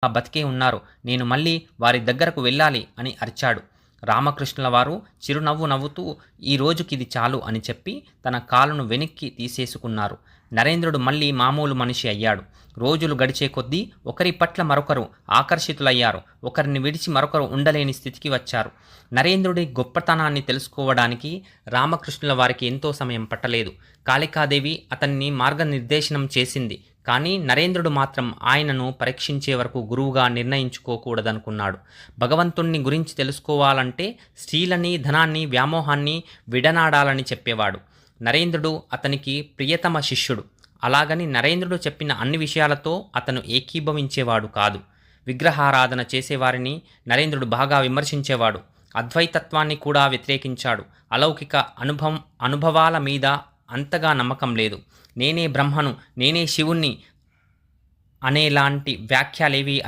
బతికే ఉన్నారు. నేను మళ్ళీ వారి దగ్గరకు వెళ్ళాలి అని అరిచాడు. రామకృష్ణుల వారు చిరునవ్వు నవ్వుతూ ఈ రోజుకిది చాలు అని చెప్పి తన కాలును వెనక్కి తీసేసుకున్నారు. నరేంద్రుడు మళ్ళీ మామూలు మనిషి అయ్యాడు. రోజులు గడిచే కొద్దీ ఒకరి పట్ల మరొకరు ఆకర్షితులయ్యారు. ఒకరిని విడిచి మరొకరు ఉండలేని స్థితికి వచ్చారు. నరేంద్రుడి గొప్పతనాన్ని తెలుసుకోవడానికి రామకృష్ణుల వారికి ఎంతో సమయం పట్టలేదు. కాళికాదేవి అతన్ని మార్గనిర్దేశనం చేసింది. కానీ నరేంద్రుడు మాత్రం ఆయనను పరీక్షించే వరకు గురువుగా నిర్ణయించుకోకూడదనుకున్నాడు. భగవంతుణ్ణి గురించి తెలుసుకోవాలంటే స్త్రీలని, ధనాన్ని, వ్యామోహాన్ని విడనాడాలని చెప్పేవాడు. నరేంద్రుడు అతనికి ప్రియతమ శిష్యుడు. అలాగని నరేంద్రుడు చెప్పిన అన్ని విషయాలతో అతను ఏకీభవించేవాడు కాదు. విగ్రహారాధన చేసేవారిని నరేంద్రుడు బాగా విమర్శించేవాడు. అద్వైతత్వాన్ని కూడా వ్యతిరేకించాడు. అలౌకిక అనుభవాల మీద అంతగా నమ్మకం లేదు. నేనే బ్రహ్మను, నేనే శివుణ్ణి అనేలాంటి వ్యాఖ్యలేవి